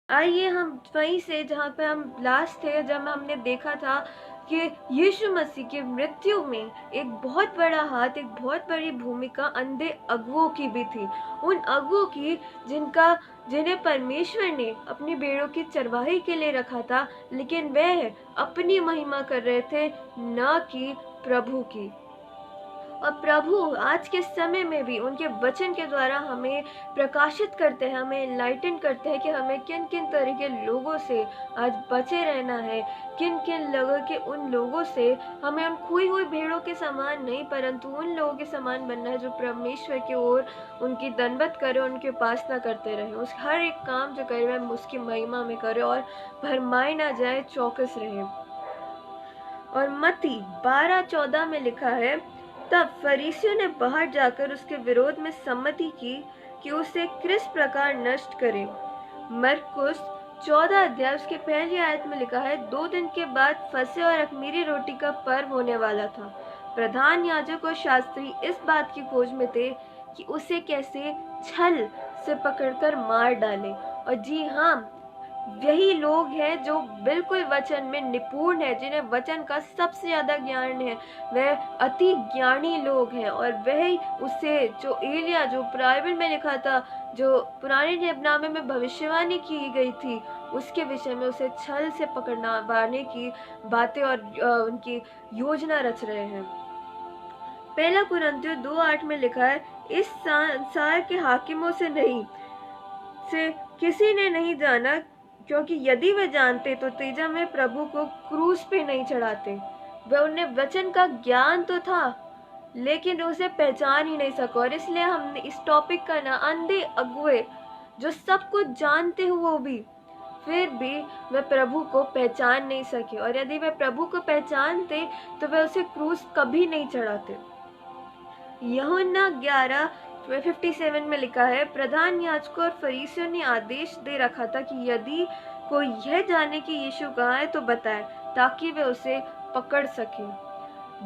आइए हम वहीं से जहाँ पे हम लास्ट थे, जब हमने देखा था कि यीशु मसीह की मृत्यु में एक बहुत बड़ा हाथ, एक बहुत बड़ी भूमिका अंधे अगुओं की भी थी। उन अगुओं की जिन्हें परमेश्वर ने अपनी भेड़ों की चरवाही के लिए रखा था, लेकिन वह अपनी महिमा कर रहे थे, न कि प्रभु की। और प्रभु आज के समय में भी उनके वचन के द्वारा हमें प्रकाशित करते हैं, हमें एनलाइटन करते हैं कि हमें किन किन तरह के लोगों से आज बचे रहना है, किन किन लोगों के उन लोगों से हमें उन खोई हुई भेड़ों के समान नहीं, परंतु उन लोगों के समान बनना है जो परमेश्वर की ओर उनकी दंडवत करे, उनकी उपासना करते रहे, उस हर एक काम जो करे वह उसकी महिमा में करे और भरमाई ना जाए, चौकस रहे। और मत्ती 12:14 में लिखा है, तब फरीसियों ने बाहर जाकर उसके विरोध में सम्मति की कि उसे किस प्रकार नष्ट करें। मरकुस 14 अध्याय उसके पहली आयत में लिखा है, 2 दिन के बाद फसह और अख़मीरी रोटी का पर्व होने वाला था। प्रधान याजक और शास्त्री इस बात की खोज में थे कि उसे कैसे छल से पकड़कर मार डालें। और जी हाँ, यही लोग हैं जो बिल्कुल वचन में निपुण है, जिन्हें वचन का सबसे ज्यादा ज्ञान है, वह अति ज्ञानी लोग हैं। और वही उससे जो एलिया, जो बाइबल में लिखा था, जो पुराने नियमनामे में भविष्यवाणी की गई थी, उसके विषय में उसे छल से पकड़ना पाने की बातें और उनकी योजना रच रहे हैं। पहला कुरिन्थियों 2:8 में लिखा है, इस संसार के हाकिमों से किसी ने नहीं जाना, क्योंकि यदि वे जानते तो तेजा में प्रभु को क्रूस पे नहीं चढ़ाते। वह उन्हें वचन का ज्ञान तो था, लेकिन उसे पहचान ही नहीं सका। और इसलिए हमने इस टॉपिक का ना अंधे अगुए, जो सब कुछ जानते हुए भी फिर भी वह प्रभु को पहचान नहीं सके। और यदि वह प्रभु को पहचानते तो वह उसे क्रूस कभी नहीं चढ़ाते। यूहन्ना 11:57 में लिखा है, प्रधान याजकों और फरीसियों ने आदेश दे रखा था कि यदि कोई यह जाने कि यीशु कहाँ है तो बताए, ताकि वे उसे पकड़ सके।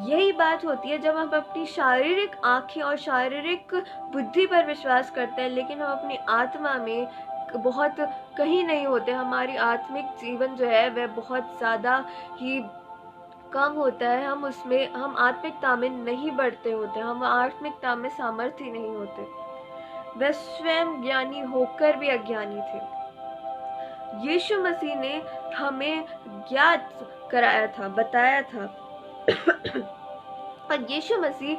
यही बात होती है जब हम अपनी शारीरिक आंखें और शारीरिक बुद्धि पर विश्वास करते हैं, लेकिन हम अपनी आत्मा में बहुत कहीं नहीं होते। हमारी आत्मिक जीवन जो है वह बहुत ज्यादा ही कम होता है। हम आत्मिकता में नहीं बढ़ते होते, हम आत्मिकता में सामर्थ्य नहीं होते। वे स्वयं ज्ञानी होकर भी अज्ञानी थे। यीशु मसीह ने हमें ज्ञात कराया था, बताया था। और यीशु मसीह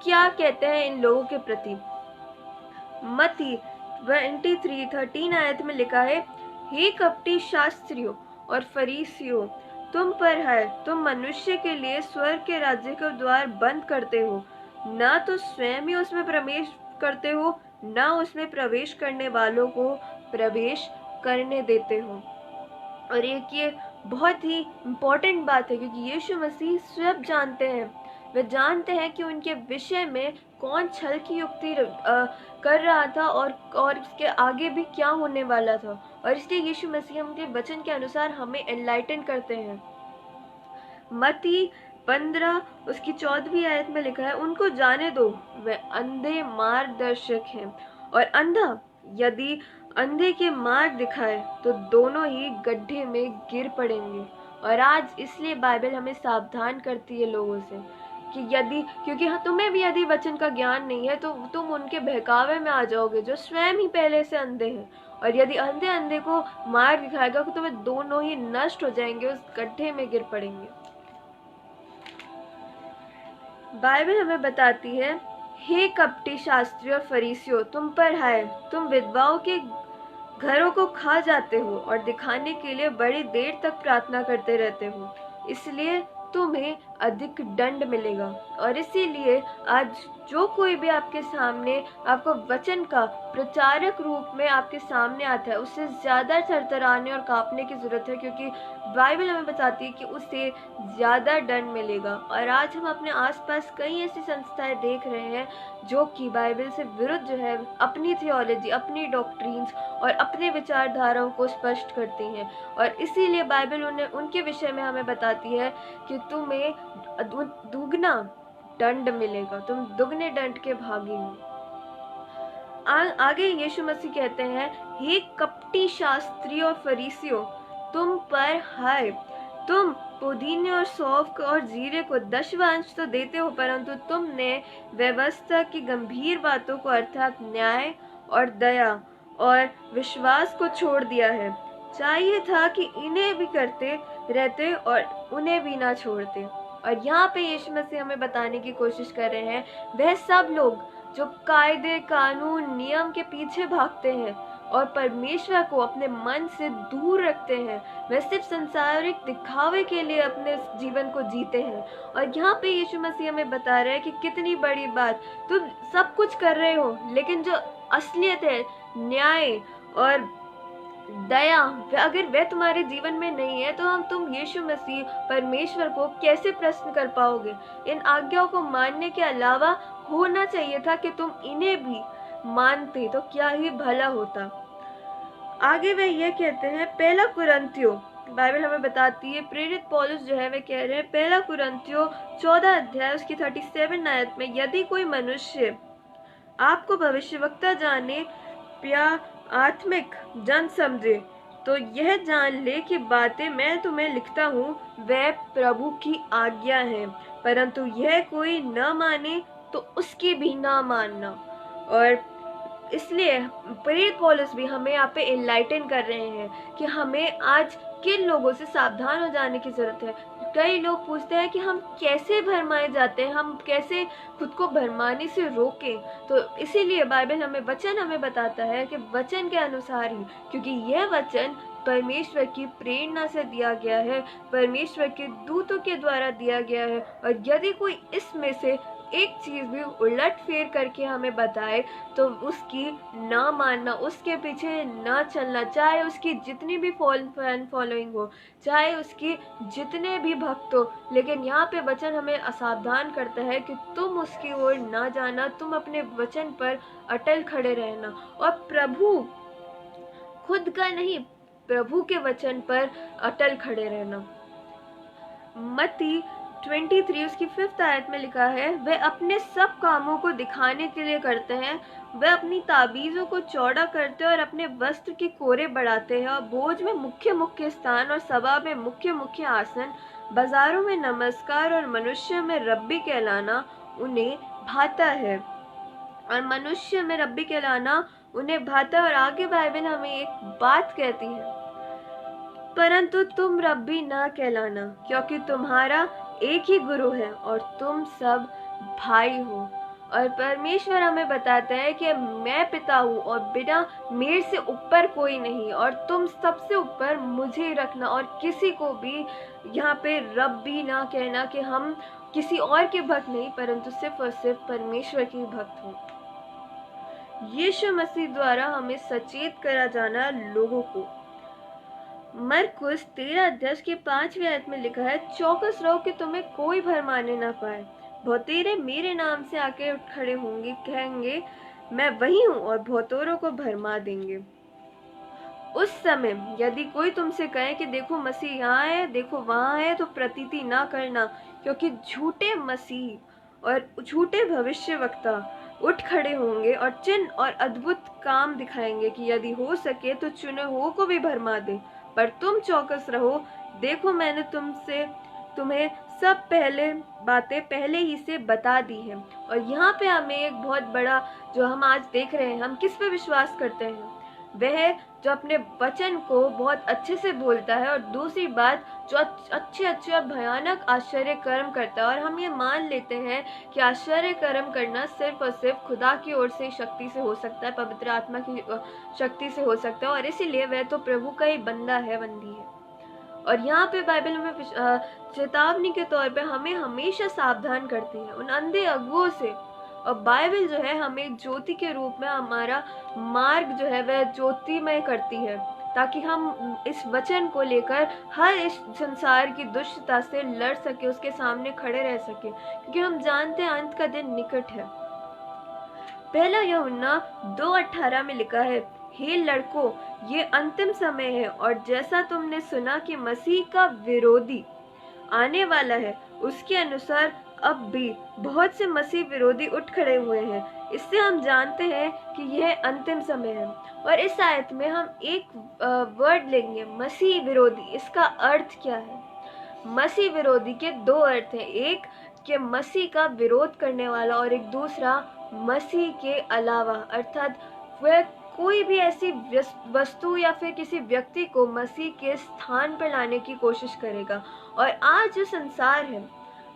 क्या कहते हैं इन लोगों के प्रति। मत्ती 23:13 आयत में लिखा है, हे कपटी शास्त्रियों और फरीसियों, तुम पर है, तुम मनुष्य के लिए स्वर्ग के राज्य का द्वार बंद करते हो, न तो स्वयं ही उसमें प्रवेश करते हो, न उसमें प्रवेश करने वालों को प्रवेश करने देते हो। और एक ये बहुत ही इम्पोर्टेंट बात है, क्योंकि यीशु मसीह सब जानते हैं। वे जानते हैं कि उनके विषय में कौन छल की युक्ति कर रहा था और उसके आगे भी क्या होने वाला था। और इसलिए यीशु मसीह उनके वचन के अनुसार हमें एनलाइटन करते हैं। मत्ती 15 उसकी 14वीं आयत में लिखा है, उनको जाने दो, वे अंधे मार्गदर्शक हैं। और अंधा यदि अंधे के मार्ग दिखाए तो दोनों ही गड्ढे में गिर पड़ेंगे। और आज इसलिए बाइबल हमें सावधान करती है लोगों से कि क्योंकि तुम्हें भी यदि वचन का ज्ञान नहीं है तो तुम उनके बहकावे में आ जाओगे, जो स्वयं ही पहले से अंधे हैं। और यदि अंधे को मार्ग दिखाएगा तो वे दोनों ही नष्ट हो जाएंगे, उस गड्ढे में गिर पड़ेंगे। बाइबल हमें बताती है, हे कपटी शास्त्री और फरीसियों, तुम पर है, तुम विधवाओं के घरों को खा जाते हो और दिखाने के लिए बड़ी देर तक प्रार्थना करते रहते हो, इसलिए तुम्हें अधिक दंड मिलेगा। और इसीलिए आज जो कोई भी आपके सामने आपको वचन का प्रचारक रूप में आपके सामने आता है, उससे ज्यादा थरथराने और कांपने की जरूरत है, क्योंकि बाइबल हमें बताती है कि उससे ज्यादा दंड मिलेगा। और आज हम अपने आसपास कई ऐसी संस्थाएं देख रहे हैं जो कि बाइबल से विरुद्ध जो है अपनी थियोलॉजी, अपनी डॉक्ट्रिन्स और अपने विचारधाराओं को स्पष्ट करती हैं। और इसीलिए बाइबल उनके विषय में हमें बताती है कि तुम्हें दुगना दंड मिलेगा, तुम दुगने दंड के भागी हो। आगे यीशु मसीह कहते हैं, हे कपटी शास्त्री और फरीसियों, तुम पर हाय, तुम पुदीने और सौंफ और जीरे को 10वां तो देते हो, परंतु तुमने व्यवस्था की गंभीर बातों को अर्थात न्याय और दया और विश्वास को छोड़ दिया है। चाहिए था कि इन्हें भी करते रहते और उन्हें भी ना छोड़ते। और यहाँ पे यीशु मसीह हमें बताने की कोशिश कर रहे हैं, वह सब लोग जो कायदे कानून नियम के पीछे भागते हैं और परमेश्वर को अपने मन से दूर रखते हैं, वे सिर्फ सांसारिक दिखावे के लिए अपने जीवन को जीते हैं। और यहाँ पे यीशु मसीह हमें बता रहे हैं कि कितनी बड़ी बात, तुम सब कुछ कर रहे हो, लेकिन जो असलियत है, न्याय और दया, अगर वह तुम्हारे जीवन में नहीं है, तो तुम यीशु मसीह परमेश्वर को कैसे प्रश्न कर पाओगे। इन आज्ञाओं को मानने के अलावा होना चाहिए था कि तुम इन्हें भी मानते, तो क्या ही भला होता। आगे वे ये कहते हैं, पहला कुरिन्थियों, बाइबल हमें बताती है, प्रेरित पौलुस जो है वे कह रहे हैं, पहला कुरिन्थियों 14 अध्याय उसकी 37 आयत में, यदि कोई मनुष्य आपको भविष्यवक्ता जाने या आत्मिक जन समझे, तो यह जान ले कि बातें मैं तुम्हें लिखता हूँ वह प्रभु की आज्ञा है, परंतु यह कोई न माने तो उसकी भी ना मानना। और इसलिए प्रेरित पौलुस भी हमें यहाँ पे एनलाइटन कर रहे हैं कि हमें आज किन लोगों से सावधान हो जाने की जरूरत है। कई लोग पूछते हैं कि हम कैसे भरमाए जाते हैं, हम कैसे खुद को भरमाने से रोकें। तो इसीलिए बाइबल वचन हमें बताता है कि वचन के अनुसार ही, क्योंकि यह वचन परमेश्वर की प्रेरणा से दिया गया है, परमेश्वर के दूतों के द्वारा दिया गया है। और यदि कोई इसमें से एक चीज भी उलट फेर करके हमें बताए, तो उसकी ना मानना, उसके पीछे ना चलना, चाहे उसकी जितनी भी फैन फॉलोइंग हो, चाहे उसकी जितने भी भक्त हो। लेकिन यहाँ पे वचन हमें असावधान करता है कि तुम उसकी ओर ना जाना, तुम अपने वचन पर अटल खड़े रहना, और प्रभु खुद का नहीं, प्रभु के वचन पर अटल खड़े रहना। मत्ती 23 उसकी 5th आयत में लिखा है, वे अपने सब कामों को दिखाने के लिए करते हैं, वे अपनी ताबीजों को चौड़ा करते हैं और अपने वस्त्र की कोरे बढ़ाते हैं, और भोज में मुख्य मुख्य स्थान और सभा में मुख्य मुख्य आसन, बाजारों में नमस्कार और मनुष्य में रब्बी कहलाना उन्हें भाता है। और मनुष्य में रब्बी कहलाना उन्हें भाता। और आगे बाइबल हमें एक बात कहती है, परंतु तुम रब्बी ना कहलाना, क्योंकि तुम्हारा एक ही गुरु है और तुम सब भाई हो। और परमेश्वर हमें बताता है कि मैं पिता हूँ और बिना मेरे से ऊपर कोई नहीं, और तुम सबसे ऊपर मुझे रखना, और किसी को भी यहाँ पे रब्बी ना कहना कि हम किसी और के भक्त नहीं, परंतु सिर्फ और सिर्फ परमेश्वर के भक्त हो। यीशु मसीह द्वारा हमें सचेत करा जाना लोगों को। मरकुस 13 अध्याय के 5वीं आयत में लिखा है, चौकस रहो कि तुम्हें कोई भरमाने ना पाए। बहुतेरे मेरे नाम से आके खड़े होंगे, कहेंगे मैं वही हूँ, और बहुतोरों को भरमा देंगे। उस समय यदि कोई तुमसे कहे कि देखो मसीह यहाँ है, देखो वहाँ है, तो प्रतीति ना करना, क्योंकि झूठे मसीह और झूठे भविष्यवक्ता उठ खड़े होंगे और चिन्ह और अद्भुत काम दिखाएंगे कि यदि हो सके तो चुने हुओं को भी भरमा दे। पर तुम चौकस रहो, देखो मैंने तुम्हें सब बातें पहले ही से बता दी है। और यहाँ पे हमें एक बहुत बड़ा, जो हम आज देख रहे हैं, हम किस पे विश्वास करते हैं, वह जो अपने वचन को बहुत अच्छे से बोलता है, और दूसरी बात जो अच्छे और भयानक आश्चर्य कर्म करता है। और हम ये मान लेते हैं कि आश्चर्य कर्म करना सिर्फ और सिर्फ खुदा की ओर से शक्ति से हो सकता है, पवित्र आत्मा की शक्ति से हो सकता है, और इसीलिए वह तो प्रभु का ही बंदा है, बंदी है। और यहाँ पे बाइबल में चेतावनी के तौर पे हमें हमेशा सावधान करती है उन अंधे अगुओं से। और बाइबल जो है हमें ज्योति के रूप में हमारा मार्ग जो है वह ज्योतिमय करती है, ताकि हम इस वचन को लेकर हर इस संसार की दुष्टता से लड़ सके, उसके सामने खड़े रह सके, क्योंकि हम जानते हैं अंत का दिन निकट है। पहला यूहन्ना 2:18 में लिखा है, हे लड़कों, ये अंतिम समय है, और जैसा तुमने सुना कि मसीह का विरोधी आने वाला है, उसके अनुसार अब भी बहुत से मसीह विरोधी उठ खड़े हुए हैं। इससे हम जानते हैं कि यह अंतिम समय है। और इस आयत में हम एक वर्ड लेंगे, मसीह विरोधी। इसका अर्थ क्या है? मसीह विरोधी के दो अर्थ हैं, एक कि मसीह का विरोध करने वाला और एक दूसरा मसीह के अलावा, अर्थात वह कोई भी ऐसी वस्तु या फिर किसी व्यक्ति को मसीह के स्थान पर लाने की कोशिश करेगा। और आज जो संसार है,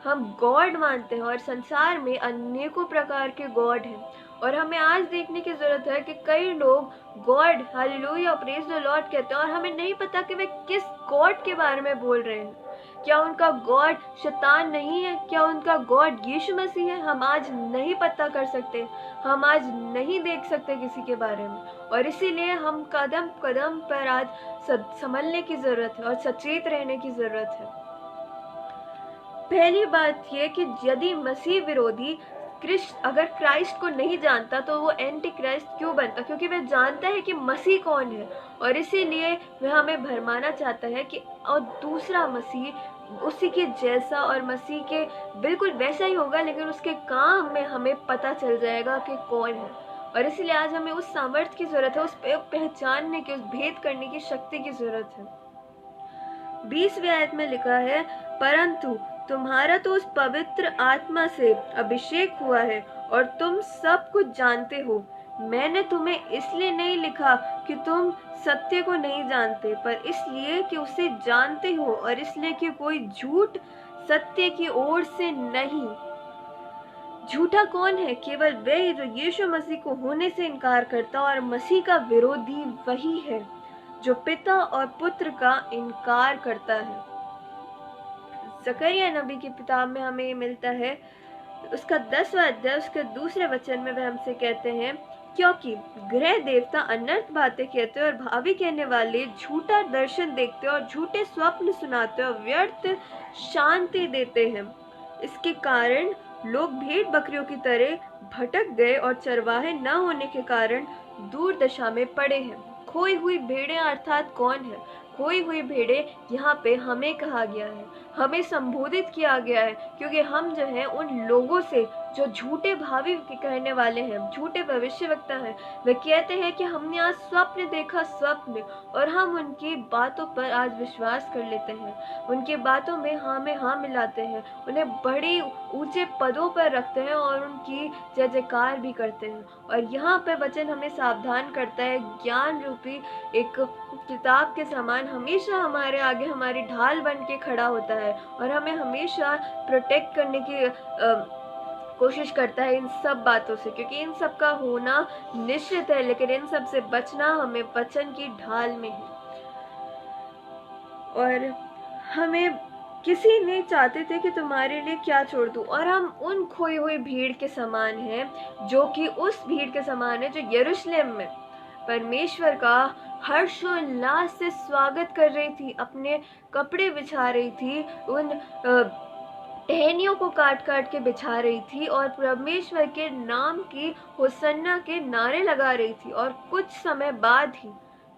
हम गॉड मानते हैं और संसार में अनेकों प्रकार के गॉड हैं। और हमें आज देखने की जरूरत है कि कई लोग God, hallelujah, praise the Lord कहते हैं और हमें नहीं पता कि वे किस गॉड के बारे में बोल रहे हैं। क्या उनका गॉड शैतान नहीं है? क्या उनका गॉड यीशु मसीह है? हम आज नहीं पता कर सकते, हम आज नहीं देख सकते किसी के बारे में। और इसीलिए हम कदम कदम पर आज संभलने की जरूरत है और सचेत रहने की जरूरत है। पहली बात यह कि यदि मसीह विरोधी अगर क्राइस्ट को नहीं जानता तो वो एंटी क्राइस्ट क्यों बनता? क्योंकि वह जानता है कि मसीह कौन है और इसीलिए वह हमें भरमाना चाहता है कि और दूसरा मसीह उसी के जैसा और मसीह के बिल्कुल वैसा ही होगा, लेकिन उसके काम में हमें पता चल जाएगा कि कौन है। और इसीलिए आज हमें उस सामर्थ्य की जरूरत है, उस पहचानने की, उस भेद करने की शक्ति की जरूरत है। 20वीं आयत में लिखा है, परंतु तुम्हारा तो उस पवित्र आत्मा से अभिषेक हुआ है और तुम सब कुछ जानते हो। मैंने तुम्हें इसलिए नहीं लिखा कि तुम सत्य को नहीं जानते, पर इसलिए कि उसे जानते हो और इसलिए कि कोई झूठ सत्य की ओर से नहीं। झूठा कौन है? केवल वही जो यीशु मसीह को होने से इनकार करता, और मसीह का विरोधी वही है जो पिता और पुत्र का इनकार करता है। जकरिया नबी की किताब में हमें ये मिलता है, उसका 10वां अध्याय उसके दूसरे वचन में वह हमसे कहते हैं, क्योंकि ग्रह देवता अनर्थ बातें कहते और भावी कहने वाले झूठा दर्शन देखते और झूठे स्वप्न सुनाते और व्यर्थ शांति देते हैं। इसके कारण लोग भेड़ बकरियों की तरह भटक गए और चरवाहे न होने के कारण दूर दशा में पड़े हैं। खोई हुई भेड़ें अर्थात कौन है? खोई हुई भेड़ें यहाँ पे हमें कहा गया है, हमें संबोधित किया गया है, क्योंकि हम जो है उन लोगों से जो झूठे भावी कहने वाले हैं, झूठे भविष्यवक्ता हैं, वे कहते हैं कि हमने आज स्वप्न देखा, स्वप्न, और हम उनकी बातों पर आज विश्वास कर लेते हैं, उनकी बातों में हाँ में हाँ मिलाते हैं, उन्हें बड़े ऊंचे पदों पर रखते हैं और उनकी जय जयकार भी करते हैं। और यहाँ पे वचन हमें सावधान करता है, ज्ञान रूपी एक किताब के समान हमेशा हमारे आगे हमारी ढाल बन के खड़ा होता है और हमें हमेशा प्रोटेक्ट करने की कोशिश करता है इन सब बातों से, क्योंकि इन सब का होना निश्चित है, लेकिन इन सब से बचना हमें वचन की ढाल में है। और हमें किसी नहीं चाहते थे कि तुम्हारे लिए क्या छोड़ दूं, और हम उन खोई हुई भीड़ के समान हैं, जो कि उस भीड़ के समान है जो यरूशलेम में परमेश्वर का हर्षोल्लास से स्वागत कर रही थी, अपने कपड़े बिछा रही थी, उन टहनियों को काट काट के बिछा रही थी और परमेश्वर के नाम की होसन्ना के नारे लगा रही थी। और कुछ समय बाद ही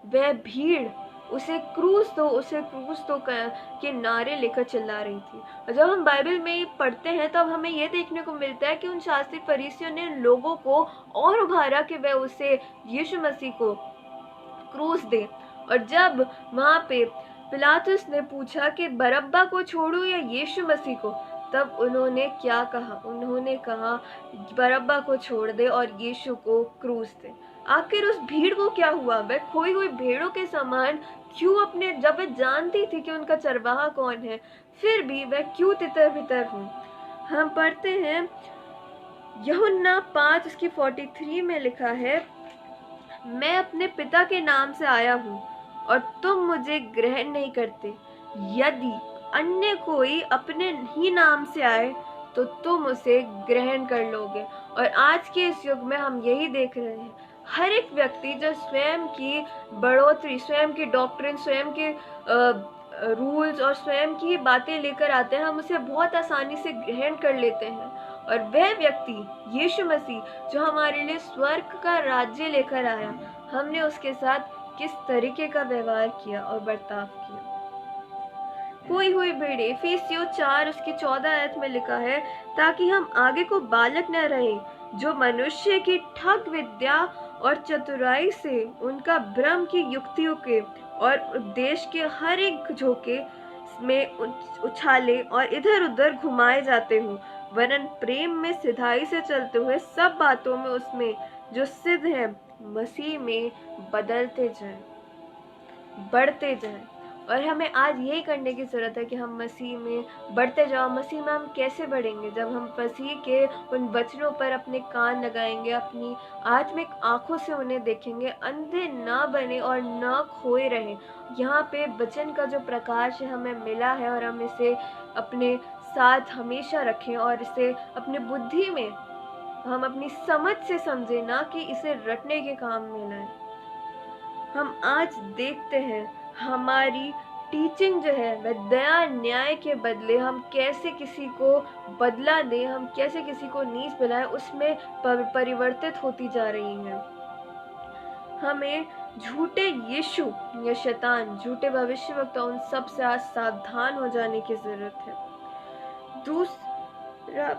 वह भीड़ उसे क्रूस दो के नारे लेकर चिल्ला रही थी। और जब हम बाइबल में पढ़ते हैं तब हमें यह देखने को मिलता है कि उन शास्त्री फरीसियों ने लोगों को और उभारा कि वह उसे यीशु मसीह को क्रूस दे। और जब वहां पे पिलातुस ने पूछा कि बरब्बा को छोड़ूं या यीशु मसीह को, तब उन्होंने क्या कहा? उन्होंने कहा बरब्बा को छोड़ दे और यीशु को क्रूस दे। आखिर उस भीड़ को क्या हुआ? वह खोई हुई भेड़ों के समान क्यों अपने, जब वह जानती थी कि उनका चरवाहा कौन है, फिर भी वह क्यों तितर बितर हुई? हम पढ़ते हैं यूहन्ना 5 उसकी 43 में लिखा है, मैं अपने पिता के नाम से आया हूँ और तुम मुझे ग्रहण नहीं करते, यदि अन्य कोई अपने ही नाम से आए तो तुम उसे ग्रहण कर लोगे। और आज के इस युग में हम यही देख रहे हैं, हर एक व्यक्ति जो स्वयं की बढ़ोतरी, स्वयं की डॉक्ट्रिन, स्वयं के रूल्स और स्वयं की बातें लेकर आते हैं, हम उसे बहुत आसानी से ग्रहण कर लेते हैं। और वह व्यक्ति यीशु मसीह जो हमारे लिए स्वर्ग का राज्य लेकर आया, हमने उसके साथ किस तरीके का व्यवहार किया और बर्ताव किया। खोई हुई भेड़ें, इफिसियों 4 उसकी 14 आयत में लिखा है, ताकि हम आगे को बालक न रहें, जो मनुष्य की ठग विद्या और चतुराई से उनका भ्रम की युक्तियों के और उपदेश के हर एक झोंके में उछाले और इधर उधर घुमाए जाते हो, वरन प्रेम में सिधाई से चलते हुए सब बातों में उसमें जो सिद्ध है मसीह में बदलते जाएं, बढ़ते जाएं। और हमें आज यही करने की ज़रूरत है कि हम मसीह में बढ़ते जाओ। मसीह में हम कैसे बढ़ेंगे? जब हम मसीह के उन वचनों पर अपने कान लगाएंगे, अपनी आत्मिक आंखों से उन्हें देखेंगे, अंधे ना बने और ना खोए रहें। यहाँ पे वचन का जो प्रकाश है हमें मिला है और हम इसे अपने साथ हमेशा रखें और इसे अपनी बुद्धि में हम अपनी समझ से समझें, ना कि इसे रटने के काम में लाएं। हम आज देखते हैं हमारी टीचिंग जो है वह दया न्याय के बदले हम कैसे किसी को बदला दें, हम कैसे किसी को नीच बनाएं, उसमें परिवर्तित होती जा रही है। हमें झूठे यीशु या शैतान, झूठे भविष्यवक्ता, उन सब से आज सावधान हो जाने की जरूरत है। दूसरा,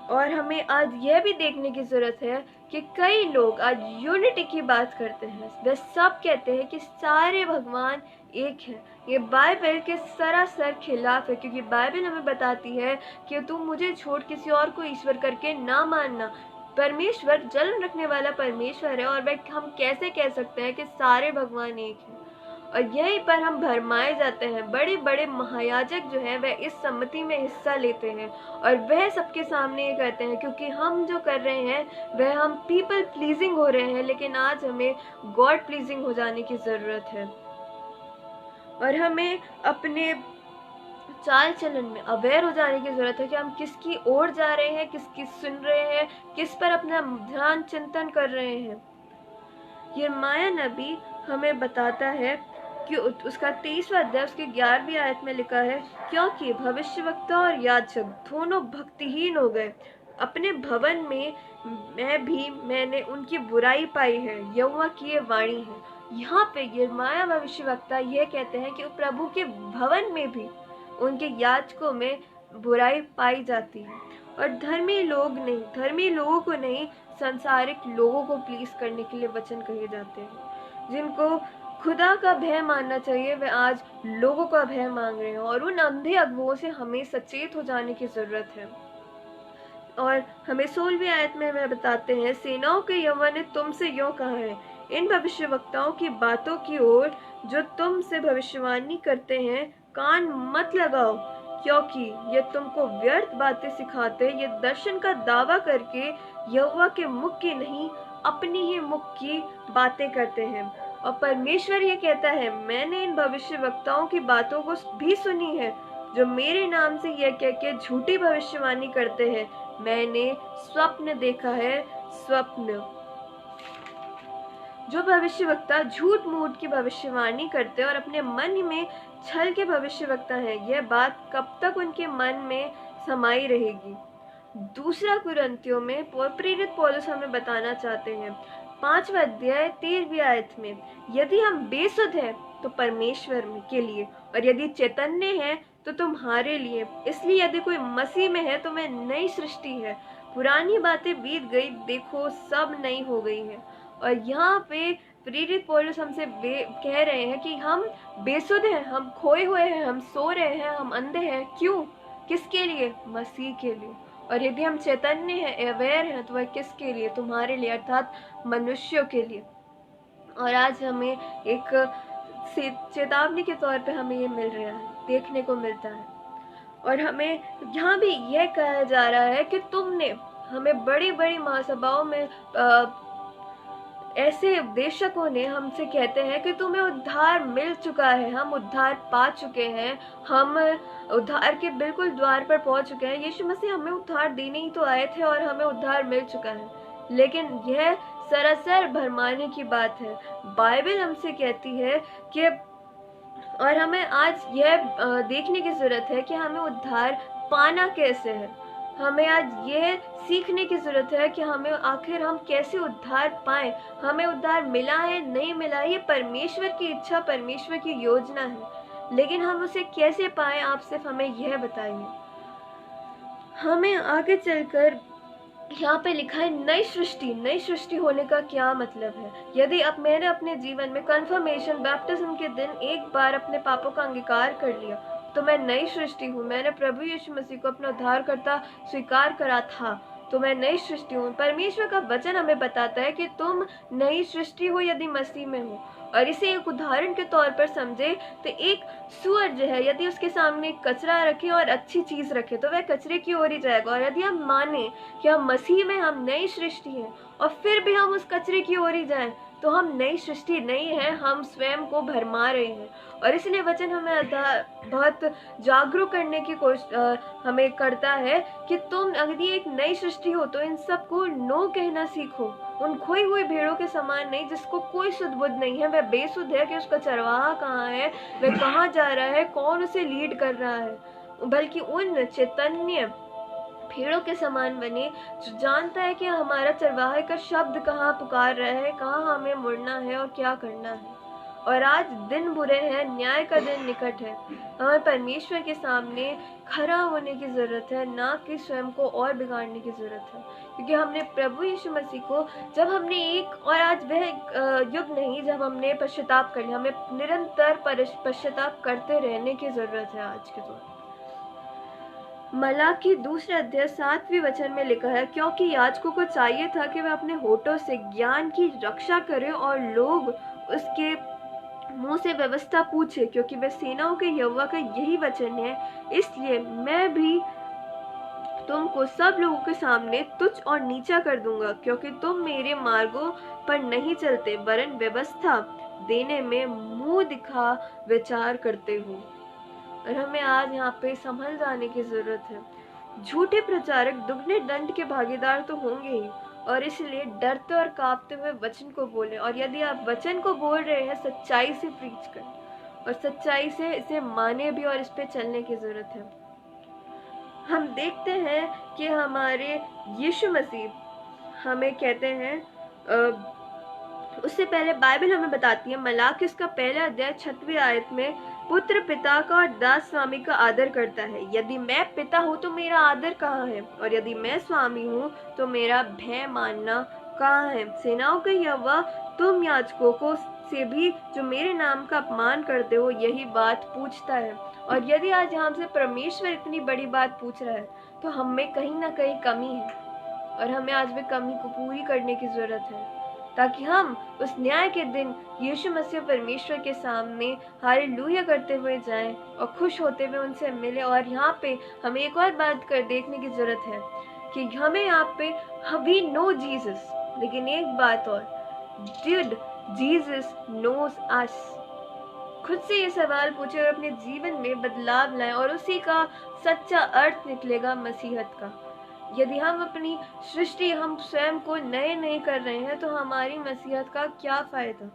और हमें आज यह भी देखने की जरूरत है कि कई लोग आज यूनिटी की बात करते हैं। वे सब कहते हैं कि सारे भगवान एक है। ये बाइबल के सरासर खिलाफ है, क्योंकि बाइबल हमें बताती है कि तुम मुझे छोड़ किसी और को ईश्वर करके ना मानना। परमेश्वर जलन रखने वाला परमेश्वर है, और वह हम कैसे कह सकते हैं कि सारे भगवान एक हैं? और यहीं पर हम भरमाए जाते हैं। बड़े बड़े महायाजक जो है वह इस सम्मति में हिस्सा लेते हैं और वह सबके सामने ये कहते हैं, क्योंकि हम जो कर रहे हैं वह हम पीपल प्लीजिंग हो रहे हैं, लेकिन आज हमें गॉड प्लीजिंग हो जाने की जरूरत है। और हमें अपने चाल चलन में अवेयर हो जाने की जरूरत है कि हम किसकी ओर जा रहे हैं, किसकी सुन रहे हैं, किस पर अपना ध्यान चिंतन कर रहे हैं। यिर्मयाह नबी हमें बताता है कि उसका 23वां अध्याय उसके 11वीं आयत में लिखा है, क्योंकि भविष्यवक्ता और याजक दोनों भक्तिहीन हो गए, अपने भवन में मैंने उनकी बुराई पाई है, यहोवा की ये वाणी है। यहाँ पे यिर्मयाह भविष्यवक्ता यह कहते हैं कि प्रभु के भवन में भी उनके याजकों में बुराई पाई जाती है। और धर्मी लोगों को नहीं, संसारिक लोगों को प्लीज करने के लिए वचन कहे जाते हैं। जिनको खुदा का भय मानना चाहिए वे आज लोगों का भय मांग रहे हैं, और उन अंधे अगुओं से हमें सचेत हो जाने की जरूरत है। और हमें 16वीं आयत में वह बताते हैं, सेनाओं के यहोवा ने तुमसे यूं कहा है, इन भविष्यवक्ताओं की बातों की ओर जो तुमसे भविष्यवाणी करते हैं कान मत लगाओ, क्योंकि ये तुमको व्यर्थ बातें सिखाते, ये दर्शन का दावा करके यहोवा के मुख की नहीं अपनी ही मुख की बातें करते हैं। और परमेश्वर ये कहता है, मैंने इन भविष्यवक्ताओं की बातों को भी सुनी है जो मेरे नाम से यह कह के झूठी भविष्यवाणी करते हैं, मैंने स्वप्न देखा है, स्वप्न। जो भविष्यवक्ता झूठ मूठ की भविष्यवाणी करते और अपने मन में छल के भविष्यवक्ता हैं, यह बात कब तक उनके मन में समाई रहेगी? दूसरा कुरिन्थियों में प्रेरित पौलुस हमें बताना चाहते हैं 5वां अध्याय 13वीं आयत में, यदि हम बेसुध हैं तो परमेश्वर के लिए, और यदि चैतन्य हैं तो तुम्हारे लिए। इसलिए यदि कोई मसीह में है तो वह नई सृष्टि है, पुरानी बातें बीत गई, देखो सब नई हो गई है। और यहाँ पे प्रेरित पौलुस हमसे कह रहे हैं कि हम बेसुध हैं, हम खोए हुए हैं, हम सो रहे हैं, हम अंधे हैं। क्यों? किसके लिए? मसीह के लिए। और यदि हम चैतन्य हैं, अवेयर हैं, तो वह किसके लिए? तुम्हारे लिए, अर्थात मनुष्यों के लिए। और आज हमें एक चेतावनी के तौर पे हमें ये मिल रहा है, देखने को मिलता है। और हमें यहाँ भी यह कहा जा रहा है कि तुमने, हमें बड़ी बड़ी महासभाओं में ऐसे उपदेशकों ने हमसे कहते हैं कि तुम्हें उद्धार मिल चुका है, हम उद्धार पा चुके हैं, हम उद्धार के बिल्कुल द्वार पर पहुंच चुके हैं, यीशु मसीह हमें उद्धार देने ही तो आए थे और हमें उद्धार मिल चुका है। लेकिन यह सरासर भरमाने की बात है। बाइबल हमसे कहती है कि, और हमें आज यह देखने की जरूरत है कि हमें उद्धार पाना कैसे है। हमें आज यह सीखने की जरूरत है कि हमें आखिर हम कैसे उद्धार पाएं। हमें उद्धार मिला है, नहीं मिला, ये परमेश्वर की इच्छा, परमेश्वर की योजना है, लेकिन हम उसे कैसे पाएं, आप सिर्फ हमें यह बताइए। हमें आगे चलकर यहाँ पे लिखा है नई सृष्टि। नई सृष्टि होने का क्या मतलब है? यदि अब मैंने अपने जीवन में कन्फर्मेशन बैप्टिज्म के दिन एक बार अपने पापों का अंगीकार कर लिया तो मैं नई सृष्टि हूँ। मैंने प्रभु यीशु मसीह को अपना उद्धारकर्ता स्वीकार करा था तो मैं नई सृष्टि हूँ। परमेश्वर का वचन हमें बताता है कि तुम नई सृष्टि हो यदि मसीह में हो। और इसे एक उदाहरण के तौर पर समझे तो एक सुअर जो है यदि उसके सामने कचरा रखे और अच्छी चीज रखे तो वह कचरे की ओर ही जाएगा। और यदि हम माने कि हम मसीह में हम नई सृष्टि हैं और फिर भी हम उस कचरे की ओर ही जाएं तो हम नई सृष्टि नहीं है, हम स्वयं को भरमा रहे हैं। और इसलिए वचन हमें बहुत जागरूक करने की कोशिश हमें करता है कि तुम यदि एक नई सृष्टि हो तो इन सबको नो कहना सीखो। उन खोई हुई भेड़ों के समान नहीं जिसको कोई सुध बुध नहीं है, वह बेसुध है कि उसका चरवाहा कहाँ है, वह कहाँ जा रहा है, कौन उसे लीड कर रहा है, बल्कि उन चैतन्य भेड़ों के समान बने जो जानता है कि हमारा चरवाहे का शब्द कहाँ पुकार रहा है, कहाँ हमें मुड़ना है और क्या करना है। और आज दिन बुरे हैं, न्याय का दिन निकट है। हमें परमेश्वर के सामने खड़ा होने की जरूरत है, ना कि स्वयं को और बिगाड़ने की जरूरत है। क्योंकि हमने प्रभु यीशु मसीह को जब हमने एक और आज वह युग नहीं जब हमने पश्चाताप कर लिया, हमें निरंतर पश्चाताप करते रहने की जरूरत है आज के दौर। मलाकी 2 अध्याय 7वें वचन में लिखा है, क्योंकि याजकों को चाहिए था कि वह अपने होठों से ज्ञान की रक्षा करे और लोग उसके मुंह से व्यवस्था पूछे, क्योंकि वह सेनाओं के यहोवा का यही वचन है। इसलिए मैं भी तुमको सब लोगों के सामने तुच्छ और नीचा कर दूंगा, क्योंकि तुम मेरे मार्गों पर नहीं चलते वरन व्यवस्था देने में मुंह दिखा विचार करते हो। और हमें आज यहाँ पे संभल जाने की जरूरत है। झूठे प्रचारक दुगने दंड के भागीदार तो होंगे ही, और इसलिए डरते और कांपते हुए वचन को बोलें। और यदि आप वचन को बोल रहे हैं सच्चाई से प्रीच करें और सच्चाई से इसे माने भी और इस पे चलने की जरूरत है। हम देखते हैं कि हमारे यीशु मसीह हमें कहते हैं, उससे पहले बाइबल हमें बताती है मलाकी उसका पहला अध्याय 6वीं आयत में, पुत्र पिता का और दास स्वामी का आदर करता है। यदि मैं पिता हूँ तो मेरा आदर कहाँ है, और यदि मैं स्वामी हूँ तो मेरा भय मानना कहाँ है। सेनाओं के यहोवा तुम याजकों को से भी जो मेरे नाम का अपमान करते हो यही बात पूछता है। और यदि आज हमसे परमेश्वर इतनी बड़ी बात पूछ रहा है तो हम कहीं ना कहीं कमी है, और हमें आज भी कमी को पूरी करने की जरूरत है, ताकि हम उस न्याय के दिन यीशु मसीह परमेश्वर के सामने हालेलुया करते हुए जाएं और खुश होते हुए उनसे मिले। और यहाँ पे हमें एक और बात देखने की जरूरत है कि हमें यहाँ पे वी नो जीसस, लेकिन एक बात और, डिड जीसस नोज अस? खुद से ये सवाल पूछे और अपने जीवन में बदलाव लाएं, और उसी का सच्चा अर्थ निकलेगा मसीहत का। यदि हम अपनी सृष्टि हम स्वयं को नए नहीं कर रहे हैं तो हमारी मसीहत का क्या फायदा।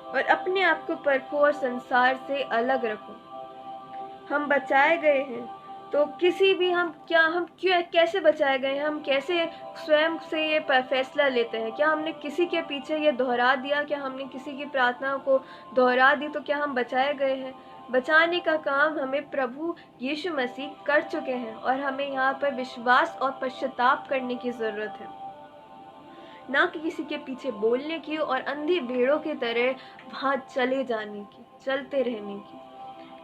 और अपने आप को परखो और संसार से अलग रखो। हम बचाए गए हैं तो किसी भी हम क्यों कैसे बचाए गए हैं, हम कैसे स्वयं से ये फैसला लेते हैं? क्या हमने किसी के पीछे ये दोहरा दिया, क्या हमने किसी की प्रार्थना को दोहरा दी तो क्या हम बचाए गए हैं? बचाने का काम हमें प्रभु यीशु मसीह कर चुके हैं, और हमें यहाँ पर विश्वास और पश्चाताप करने की जरूरत है, ना कि किसी के पीछे बोलने की और अंधी भेड़ों की तरह वहां चले जाने की, चलते रहने की।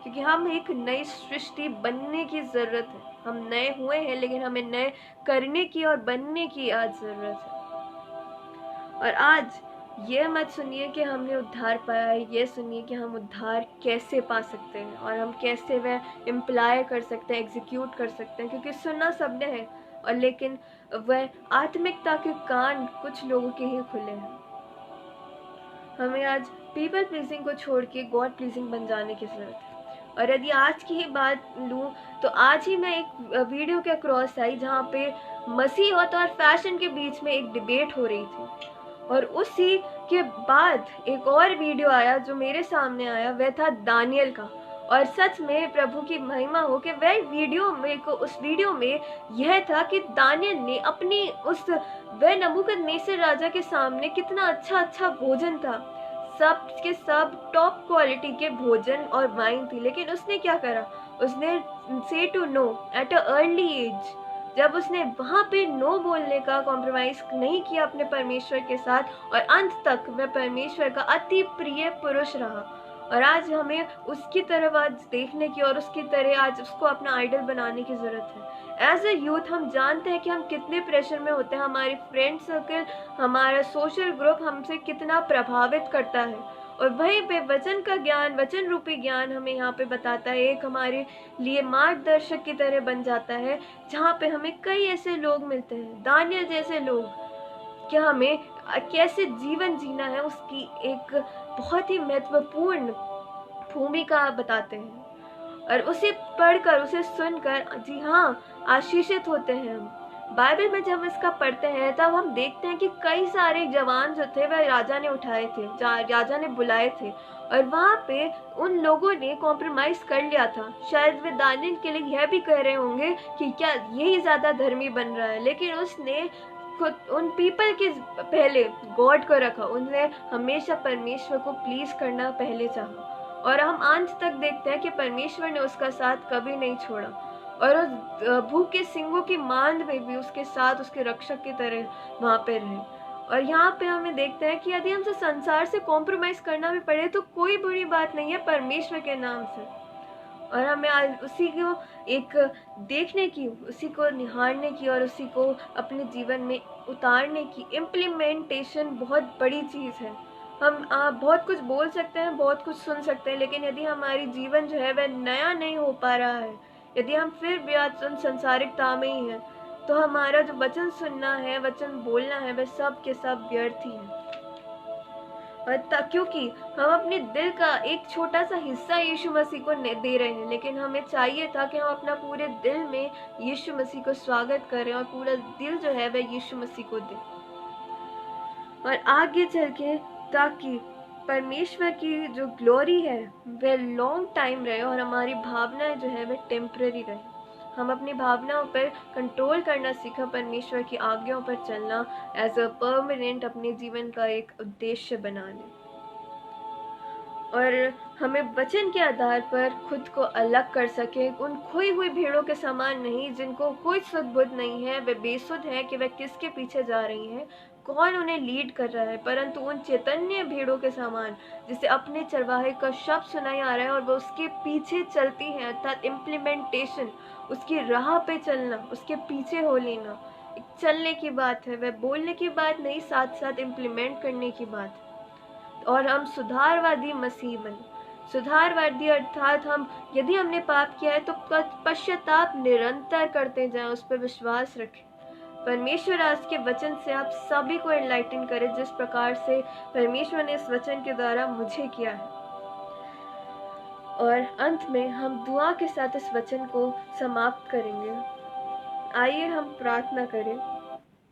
क्योंकि हम एक नई सृष्टि बनने की जरूरत है। हम नए हुए हैं लेकिन हमें नए करने की और बनने की आज जरूरत है। और आज ये मत सुनिए कि हमने उद्धार पाया है, ये सुनिए कि हम उद्धार कैसे पा सकते हैं और हम कैसे वह इम्प्लाई कर सकते हैं, एग्जीक्यूट कर सकते हैं। क्योंकि सुनना सबने है, और लेकिन वह आत्मिकता के कान कुछ लोगों के ही खुले हैं। हमें आज पीपल प्लीजिंग को छोड़ के गॉड प्लीजिंग बन जाने की जरूरत है। और यदि आज की ही बात लूँ तो आज ही मैं एक वीडियो के क्रॉस आई जहाँ पे मसीहत और फैशन के बीच में एक डिबेट हो रही थी, और उसी के बाद एक और वीडियो आया जो मेरे सामने आया, वह था दानियल का। और सच में प्रभु की महिमा हो कि वह वीडियो में उस वीडियो में यह था कि दानियल ने अपनी वह नबूकदनेस्सर राजा के सामने कितना अच्छा भोजन था, सब के सब टॉप क्वालिटी के भोजन और वाइन थी, लेकिन उसने क्या करा? उसने से to know at a early age जब उसने वहाँ पे नो बोलने का कॉम्प्रोमाइज़ नहीं किया अपने परमेश्वर के साथ और अंत तक वह परमेश्वर का अति प्रिय पुरुष रहा। और आज हमें उसकी तरफ आज देखने की और उसकी तरह आज उसको अपना आइडल बनाने की ज़रूरत है। एज ए यूथ हम जानते हैं कि हम कितने प्रेशर में होते हैं, हमारे फ्रेंड सर्कल, हमारा सोशल ग्रुप हमसे कितना प्रभावित करता है। और वहीं पे वचन का ज्ञान, वचन रूपी ज्ञान हमें यहाँ पे बताता है, एक हमारे लिए मार्गदर्शक की तरह बन जाता है, जहाँ पे हमें कई ऐसे लोग मिलते हैं, दानियल जैसे लोग, कि हमें कैसे जीवन जीना है उसकी एक बहुत ही महत्वपूर्ण भूमिका बताते हैं। और उसे पढ़कर, उसे सुनकर जी हाँ आशीषित होते हैं हम। बाइबल में जब हम इसका पढ़ते हैं तब हम देखते हैं कि कई सारे जवान जो थे वह राजा ने उठाए थे, राजा ने बुलाए थे, और वहाँ पे उन लोगों ने कॉम्प्रोमाइज कर लिया था। शायद वे दानियल के लिए यह भी कह रहे होंगे कि क्या यही ज्यादा धर्मी बन रहा है, लेकिन उसने खुद उन पीपल के पहले गॉड को रखा। उन्हें हमेशा परमेश्वर को प्लीज करना पहले चाहा, और हम अंत तक देखते हैं कि परमेश्वर ने उसका साथ कभी नहीं छोड़ा, और उस भूखे सिंहों की मांद में भी उसके साथ उसके रक्षक की तरह वहां पे रहे। और यहाँ पे हमें देखते हैं कि यदि हमसे संसार से कॉम्प्रोमाइज करना भी पड़े तो कोई बुरी बात नहीं है परमेश्वर के नाम से। और हमें आज उसी को एक देखने की, उसी को निहारने की और उसी को अपने जीवन में उतारने की इम्प्लीमेंटेशन बहुत बड़ी चीज़ है। हम बहुत कुछ बोल सकते हैं, बहुत कुछ सुन सकते हैं, लेकिन यदि हमारी जीवन जो है वह नया नहीं हो पा रहा है, यदि हम फिर भी आज उन संसारिकता में ही हैं, तो हमारा जो वचन सुनना है, वचन बोलना है, वह सब के सब व्यर्थ ही है। क्योंकि हम अपने दिल का एक छोटा सा हिस्सा यीशु मसीह को दे रहे हैं, लेकिन हमें चाहिए था कि हम अपना पूरे दिल में यीशु मसीह को स्वागत करें और पूरा दिल जो है वह यीशु मसीह को दें, और आगे चल के ताकि परमेश्वर की जो ग्लोरी है वह लॉन्ग टाइम रहे और हमारी भावनाएं जो है वह टेम्पररी रहे। हम अपनी भावनाओं पर कंट्रोल करना सीखा, परमेश्वर की आज्ञाओं पर चलना एज अ परमानेंट अपने जीवन का एक उद्देश्य बना लें, और हमें वचन के आधार पर खुद को अलग कर सके, उन खोई हुई भीड़ों के समान नहीं जिनको कोई सुध बुध नहीं है, वे बेसुध है कि वे किसके पीछे जा रही हैं, कौन उन्हें लीड कर रहा है, परंतु उन चैतन्य भीड़ों के समान जिसे अपने चरवाहे का शब्द सुनाई आ रहा है और वो उसके पीछे चलती है, अर्थात इम्प्लीमेंटेशन, उसकी राह पे चलना, उसके पीछे हो लेना। एक चलने की बात है, वह बोलने की बात नहीं, साथ साथ इम्प्लीमेंट करने की बात। और हम सुधारवादी मसीह बने। सुधारवादी अर्थात हम यदि हमने पाप किया है तो पश्चाताप निरंतर करते जाएं, उस पर विश्वास रखें। परमेश्वर आज के वचन से आप सभी को एनलाइटन करे जिस प्रकार से परमेश्वर ने इस वचन के द्वारा मुझे किया है। और अंत में हम दुआ के साथ इस वचन को समाप्त करेंगे। आइए हम प्रार्थना करें।